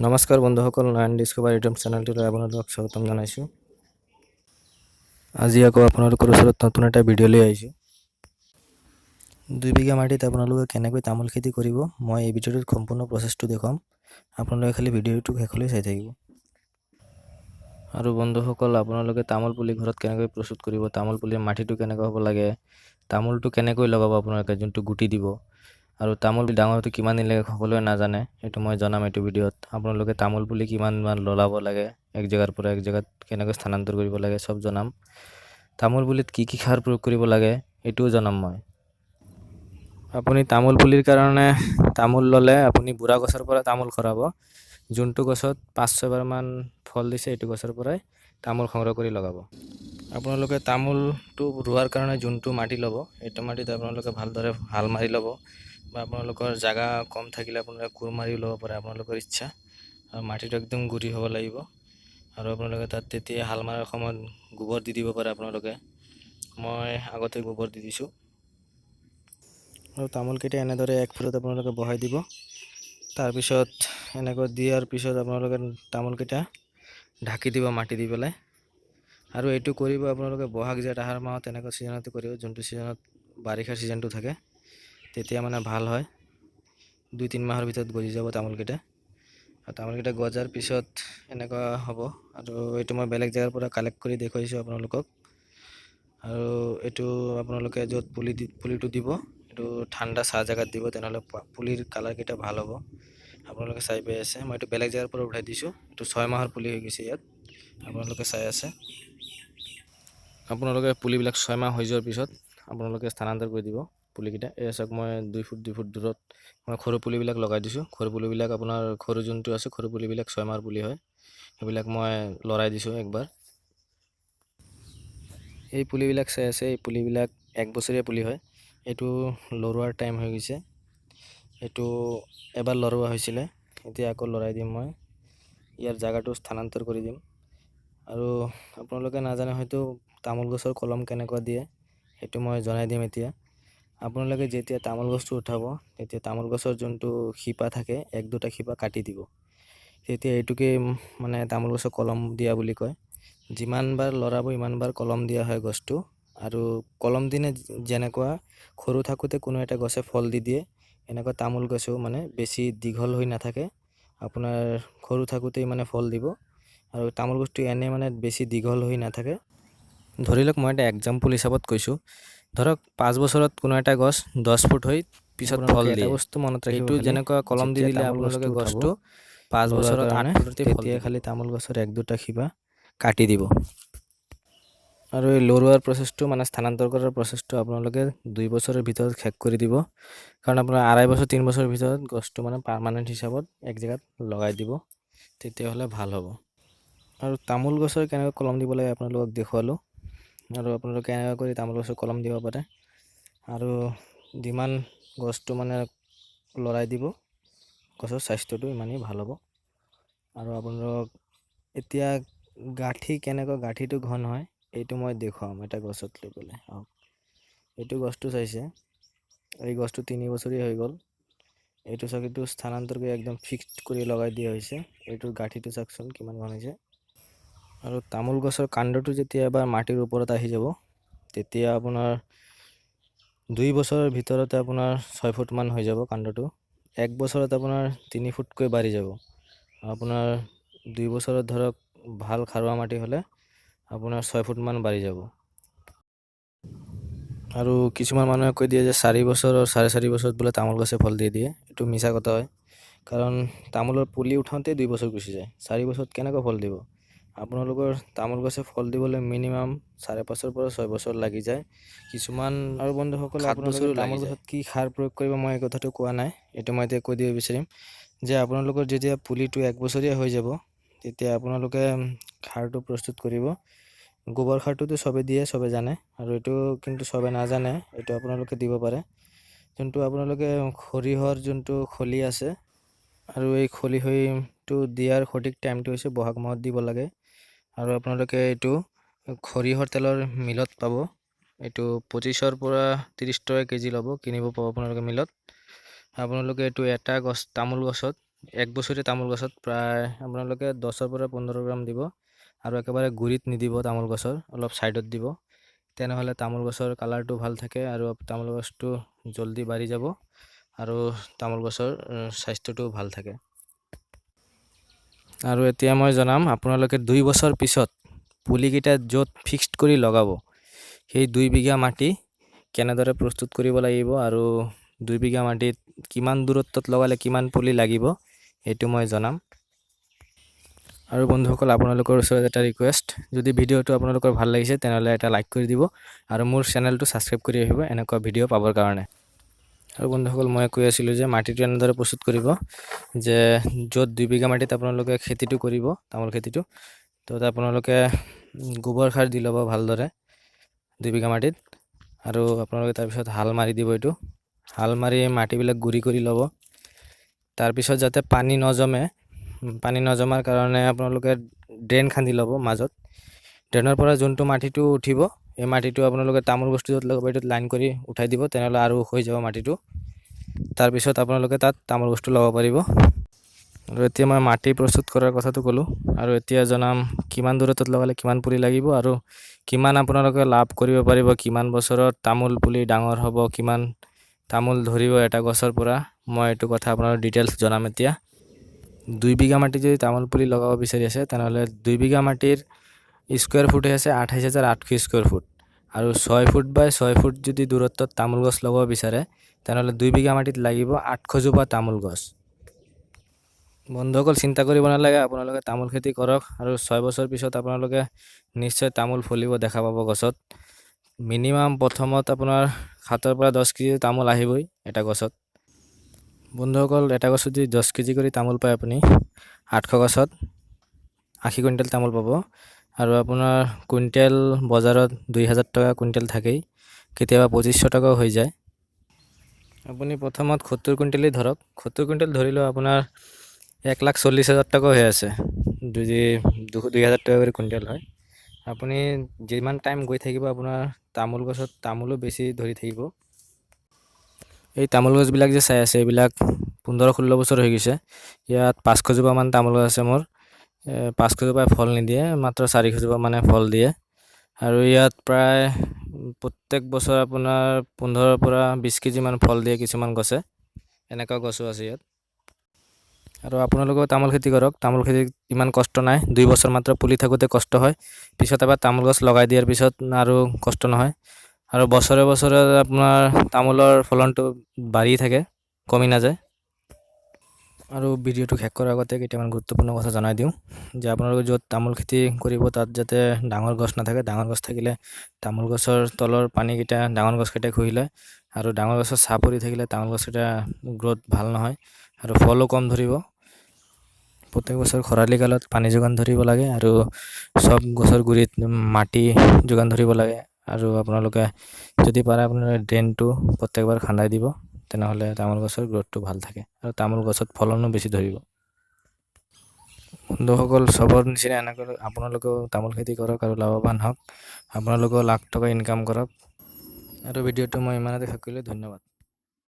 নমস্কাৰ বন্ধুসকল, নয়ন discovery YouTube চেনেলটোলৈ আপোনালোকক স্বাগতম জনাইছোঁ। আজি আকৌ আপোনালোকৰ ওচৰত নতুন এটা ভিডিঅ' লৈ আহিছোঁ। 2 বিঘা মাটিত আপোনালোকে কেনেকৈ তামোল খেতি কৰিব, মই এই ভিডিঅ'টোত সম্পূৰ্ণ প্ৰচেছটো দেখুৱাম। আপোনালোকে খালি ভিডিঅ'টো শেষলৈ চাই থাকিব। আৰু বন্ধুসকল, আপোনালোকে তামোল পুলি ঘৰত কেনেকৈ প্ৰস্তুত কৰিব, তামোল পুলিৰ মাটিটো কেনেকৈ হ'ব লাগে, তামোলটো কেনেকৈ লগাব, আপোনালোকে যোনটো গুটি দিব, আৰু তামোল ডাঙৰ হ'ওঁতে কিমান দিন লাগে সকলোৱে নাজানে, এইটো মই জনাম এইটো ভিডিঅ'ত। আপোনালোকে তামোল পুলি কিমান লগাব লাগে, এক জেগাৰ পৰা এক জেগাত কেনেকৈ স্থানান্তৰ কৰিব লাগে সব জনাম। তামোল পুলিত কি কি সাৰ প্ৰয়োগ কৰিব লাগে এইটোও জনাম মই। আপুনি তামোল পুলিৰ কাৰণে তামোল ল'লে আপুনি বুঢ়া গছৰ পৰা তামোল খৰাব। যোনটো গছত 5-6 বাৰমান ফল দিছে এইটো গছৰ পৰাই তামোল সংগ্ৰহ কৰি লগাব। আপোনালোকে তামোলটো ৰোৱাৰ কাৰণে যোনটো মাটি ল'ব, এইটো মাটিত আপোনালোকে ভালদৰে হাল মাৰি ল'ব, বা আপোনালোকৰ জাগা কম থাকিলে আপোনালোকে কোৰ মাৰি ল'ব পাৰে, আপোনালোকৰ ইচ্ছা। আৰু মাটিটো একদম গুৰি হ'ব লাগিব। আৰু আপোনালোকে তাত তেতিয়া হাল মাৰাৰ সময়ত গোবৰ দি দিব পাৰে আপোনালোকে। মই আগতে গোবৰ দি দিছোঁ। আৰু তামোলকেইটা এনেদৰে 1 ফুটত আপোনালোকে বহাই দিব। তাৰপিছত এনেকৈ দিয়াৰ পিছত আপোনালোকে তামোলকেইটা ঢাকি দিব মাটি দি পেলাই। আৰু এইটো কৰিব আপোনালোকে বহাগ জেঠ আহাৰ মাহত এনেকুৱা ছিজনতে কৰিব, যোনটো ছিজনত বাৰিষাৰ ছিজনটো থাকে, তেতিয়া মানে ভাল হয়। 2-3 মাহৰ ভিতৰত গজি যাব তামোলকেইটা। আৰু তামোলকেইটা গজাৰ পিছত এনেকুৱা হ'ব। আৰু এইটো মই বেলেগ জেগাৰ পৰা কালেক্ট কৰি দেখুৱাইছোঁ আপোনালোকক। আৰু এইটো আপোনালোকে য'ত পুলিটো দিব, এইটো ঠাণ্ডা চাহ জেগাত দিব, তেনেহ'লে পুলিৰ কালাৰকেইটা ভাল হ'ব। আপোনালোকে চাই পাই আছে, মই এইটো বেলেগ জেগাৰ পৰা উঠাই দিছোঁ। এইটো 6 মাহৰ পুলি হৈ গৈছে ইয়াত, আপোনালোকে চাই আছে। আপোনালোকে পুলিবিলাক 6 মাহ হৈ যোৱাৰ পিছত আপোনালোকে স্থানান্তৰ কৰি দিব পুলিকেইটা। এই চাওক, মই 2 ফুট 2 ফুট দূৰত মই সৰু পুলিবিলাক লগাই দিছোঁ। সৰু পুলিবিলাক আপোনাৰ সৰু যোনটো আছে, সৰু পুলিবিলাক 6 মাহৰ পুলি হয়, সেইবিলাক মই লৰাই দিছোঁ একবাৰ। এই পুলিবিলাক চাই আছে, এই পুলিবিলাক 1 বছৰীয়া পুলি হয়। এইটো লৰোৱাৰ টাইম হৈ গৈছে। এইটো এবাৰ লৰোৱা হৈছিলে, এতিয়া আকৌ লৰাই দিম মই। ইয়াৰ জাগাটো স্থানান্তৰ কৰি দিম। আৰু আপোনালোকে নাজানে হয়তো তামোল গছৰ কলম কেনেকুৱা দিয়ে, সেইটো মই জনাই দিম এতিয়া। আপোনালোকে যেতিয়া তামোল গছটো উঠাব, তেতিয়া তামোল গছৰ যোনটো শিপা থাকে, 1-2টা শিপা কাটি দিব। তেতিয়া এইটোকে মানে তামোল গছৰ কলম দিয়া বুলি কয়। যিমানবাৰ লৰাব ইমানবাৰ কলম দিয়া হয় গছটো। আৰু কলম দিনে যেনেকুৱা সৰু থাকোঁতে কোনো এটা গছে ফল দি দিয়ে, এনেকুৱা তামোল গছেও মানে বেছি দীঘল হৈ নাথাকে, আপোনাৰ সৰু থাকোঁতেই মানে ফল দিব। আৰু তামোল গছটো এনে মানে বেছি দীঘল হৈ নাথাকে। ধৰি লওক মই এটা এক্সাম্পল হিচাপত কৈছোঁ, ধৰক 5 বছৰত কোনো এটা গছ 10 ফুট হৈ পিছত ফল দিয়ে। এটা বস্তু মনত ৰাখিব, এইটো যেনেকুৱা কলম দি দিলে আপোনালোকে গছটো 5 বছৰত 8 ফুটতে ফল দিয়ে। খালি তামোল গছৰ 1-2টা শিপা কাটি দিব। আৰু এই লৰোৱাৰ প্ৰচেছটো মানে স্থানান্তৰ কৰাৰ প্ৰচেছটো আপোনালোকে 2 বছৰৰ ভিতৰত শেষ কৰি দিব। কাৰণ আপোনাৰ 2.5 বছৰ 3 বছৰৰ ভিতৰত গছটো মানে পাৰ্মানেণ্ট হিচাপত এক জেগাত লগাই দিব, তেতিয়াহ'লে ভাল হ'ব। আৰু তামোল গছৰ কেনেকৈ কলম দিব লাগে আপোনালোকক দেখুৱালোঁ। আৰু আপোনালোকে কেনেকৈ কৰি তামোল গছৰ কলম দিব পাৰে। আৰু যিমান গছটো মানে লৰাই দিব, গছৰ স্বাস্থ্যটো ইমানেই ভাল হ'ব। আৰু আপোনালোক এতিয়া কেনেকৈ গাঁঠিটো ঘন হয় এইটো মই দেখুৱাম এটা গছত লৈ পেলাই। এইটো গছটো চাইছে, এই গছটো 3 বছৰীয়া হৈ গ'ল। এইটো চাওক, এইটো স্থানান্তৰ কৰি একদম ফিক্সড কৰি লগাই দিয়া হৈছে। এইটোৰ গাঁঠিটো চাওকচোন কিমান ঘন হৈছে। আৰু তামোল গছৰ কাণ্ডটো যেতিয়া এবাৰ মাটিৰ ওপৰত আহি যাব, তেতিয়া আপোনাৰ 2 বছৰৰ ভিতৰতে আপোনাৰ 6 ফুটমান হৈ যাব কাণ্ডটো। 1 বছৰত আপোনাৰ 3 ফুটকৈ বাঢ়ি যাব। আপোনাৰ 2 বছৰত ধৰক ভাল খাৰুৱা মাটি হ'লে আপোনাৰ 6 ফুটমান বাঢ়ি যাব। আৰু কিছুমান মানুহে কৈ দিয়ে যে 4 বছৰ আৰু 4.5 বছৰত বোলে তামোল গছে ফল দি দিয়ে। এইটো মিছা কথা হয়, কাৰণ তামোলৰ পুলি উঠাওঁতে 2 বছৰ গুচি যায়। 4 বছৰত কেনেকৈ ফল দিব? আপোনালোকৰ তামোল গছে ফল দিবলৈ মিনিমাম 4.5 পৰা 6 বছৰ লাগি যায়। কিছুমান আৰু বন্ধুসকল, আপোনালোকে তামোল গছত কি সাৰ প্ৰয়োগ কৰিব মই এই কথাটো কোৱা নাই, এইটো মই এতিয়া কৈ দিব বিচাৰিম যে আপোনালোকৰ যেতিয়া পুলিটো 1 বছৰীয়া হৈ যাব, তেতিয়া আপোনালোকে সাৰটো প্ৰস্তুত কৰিব। গোবৰ সাৰটোতো চবে দিয়ে, চবে জানে। আৰু এইটো কিন্তু চবে নাজানে, এইটো আপোনালোকে দিব পাৰে। যোনটো আপোনালোকে সৰিয়হৰ যোনটো খলি আছে, আৰু এই খলিহৈটো দিয়াৰ সঠিক টাইমটো হৈছে বহাগ মাহত দিব লাগে। আৰু আপোনালোকে এইটো সৰিয়হৰ তেলৰ মিলত পাব। এইটো 25ৰ পৰা 30 টকা কেজি ল'ব, কিনিব পাব আপোনালোকে মিলত। আপোনালোকে এইটো এটা তামোল গছত এক বছৰীয়া তামোল গছত প্ৰায় আপোনালোকে 10ৰ পৰা 15 গ্ৰাম দিব আৰু একেবাৰে গুৰিত নিদিব, তামোল গছৰ অলপ ছাইডত দিব। তেনেহ'লে তামোল গছৰ কালাৰটো ভাল থাকে আৰু তামোল গছটো জল্দি বাঢ়ি যাব আৰু তামোল গছৰ স্বাস্থ্যটো ভাল থাকে। আৰু এতিয়া মই জনাম, আপোনালোকে 2 বছৰ পিছত পুলিকেইটা য'ত ফিক্সড কৰি লগাব, সেই 2 বিঘা মাটি কেনেদৰে প্ৰস্তুত কৰিব লাগিব আৰু 2 বিঘা মাটিত কিমান দূৰত্বত লগালে কিমান পুলি লাগিব এইটো মই জনাম। আৰু বন্ধুসকল, আপোনালোকৰ ওচৰত এটা ৰিকুৱেষ্ট, যদি ভিডিঅ'টো আপোনালোকৰ ভাল লাগিছে তেনেহ'লে এটা লাইক কৰি দিব আৰু মোৰ চেনেলটো ছাবস্ক্ৰাইব কৰি আহিব এনেকুৱা ভিডিঅ' পাবৰ কাৰণে। আৰু বন্ধুসকল, মই কৈ আছিলোঁ যে মাটিটো এনেদৰে প্ৰস্তুত কৰিব যে য'ত 2 বিঘা মাটিত আপোনালোকে খেতিটো কৰিব, তামোল খেতিটো, তাত আপোনালোকে গোবৰ সাৰ দি ল'ব ভালদৰে 2 বিঘা মাটিত। আৰু আপোনালোকে তাৰপিছত হাল মাৰি দিব, এইটো হাল মাৰি মাটিবিলাক গুৰি কৰি ল'ব। তাৰপিছত যাতে পানী নজমাৰ কাৰণে আপোনালোকে ড্ৰেইন খান্দি ল'ব মাজত। ড্ৰেইনৰ পৰা যোনটো মাটিটো উঠিব, এই মাটিটো আপোনালোকে তামোল গছটো য'ত লগাব এইটোত লাইন কৰি উঠাই দিব, তেনেহ'লে আৰু হৈ যাব মাটিটো। তাৰপিছত আপোনালোকে তাত তামোল গছটো লগাব পাৰিব। আৰু এতিয়া মই মাটি প্ৰস্তুত কৰাৰ কথাটো ক'লোঁ, আৰু এতিয়া জনাম কিমান দূৰত্বত লগালে কিমান পুলি লাগিব আৰু কিমান আপোনালোকে লাভ কৰিব পাৰিব, কিমান বছৰত তামোল পুলি ডাঙৰ হ'ব, কিমান তামোল ধৰিব এটা গছৰ পৰা। মই এইটো কথা আপোনালোকক ডিটেইলছ জনাম এতিয়া। 2 বিঘা মাটি যদি তামোল পুলি লগাব বিচাৰি আছে তেনেহ'লে 2 বিঘা মাটিৰ স্কুৱেৰ ফুট আছে 28,800 স্কুৱেৰ ফুট। আৰু 6 ফুট বাই 6 ফুট যদি দূৰত্বত তামোল গছ লগাব বিচাৰে তেনেহ'লে 2 বিঘা মাটিত লাগিব 800 জোপা তামোল গছ। বন্ধুসকল, চিন্তা কৰিব নালাগে, আপোনালোকে তামোল খেতি কৰক আৰু 6 বছৰ পিছত আপোনালোকে নিশ্চয় তামোল ফলিব দেখা পাব গছত। মিনিমাম প্ৰথমত আপোনাৰ 7ৰ পৰা 10 কেজি তামোল আহিবই এটা গছত। বন্ধুসকল, এটা গছত যদি 10 কেজি কৰি তামোল পায় আপুনি 800 গছত 80 কুইণ্টেল তামোল পাব। আৰু আপোনাৰ কুইণ্টেল বজাৰত 2,000 টকা কুইণ্টেল থাকেই, কেতিয়াবা 2,500 টকাও হৈ যায়। আপুনি প্ৰথমত 70 কুইণ্টেলেই ধৰক, 70 কুইণ্টেল ধৰিলেও আপোনাৰ 1,40,000 টকা হৈ আছে, যদি 2,000 টকা কৰি কুইণ্টেল হয়। আপুনি যিমান টাইম গৈ থাকিব আপোনাৰ তামোল গছত তামোলো বেছি ধৰি থাকিব। এই তামোল গছবিলাক যে চাই আছে এইবিলাক 15-16 বছৰ হৈ গৈছে। ইয়াত 500 জোপামান তামোল গছ আছে মোৰ। 500 জোপাই ফল নিদিয়ে, মাত্ৰ 400 জোপা মানে ফল দিয়ে। আৰু ইয়াত প্ৰায় প্ৰত্যেক বছৰ আপোনাৰ 15ৰ পৰা 20 কেজিমান ফল দিয়ে কিছুমান গছে, এনেকুৱা গছো আছে ইয়াত। আৰু আপোনালোকেও তামোল খেতি কৰক, তামোল খেতিত ইমান কষ্ট নাই। 2 বছৰ মাত্ৰ পুলি থাকোঁতে কষ্ট হয়, পিছত এবাৰ তামোল গছ লগাই দিয়াৰ পিছত আৰু কষ্ট নহয়। আৰু বছৰে বছৰে আপোনাৰ তামোলৰ ফলনটো বাঢ়ি থাকে, কমি নাযায়। আৰু ভিডিঅ'টো শেষ কৰাৰ আগতে কেইটামান গুৰুত্বপূৰ্ণ কথা জনাই দিওঁ যে আপোনালোকে য'ত তামোল খেতি কৰিব তাত যাতে ডাঙৰ গছ নাথাকে। ডাঙৰ গছ থাকিলে তামোল গছৰ তলৰ পানীকেইটা ডাঙৰ গছকেইটাই শুহি লয়, আৰু ডাঙৰ গছৰ ছাঁ পৰি থাকিলে তামোল গছকেইটা গ্ৰ'থ ভাল নহয় আৰু ফলো কম ধৰিব। প্ৰত্যেক বছৰ খৰালি কালত পানী যোগান ধৰিব লাগে আৰু চব গছৰ গুৰিত মাটি যোগান ধৰিব লাগে। আৰু আপোনালোকে যদি পাৰে আপোনাৰ ড্ৰেইনটো প্ৰত্যেকবাৰ খান্দাই দিব, তেনেহ'লে তামোল গছৰ গ্ৰ'থটো ভাল থাকে আৰু তামোল গছত ফলনো বেছি ধৰিব। বন্ধুসকল, চবৰ নিচিনা এনেকৈ আপোনালোকেও তামোল খেতি কৰক আৰু লাভৱান হওক। আপোনালোকেও লাখ টকা ইনকাম কৰক। আৰু ভিডিঅ'টো মই ইমানতে শেষ কৰিলোঁ। ধন্যবাদ।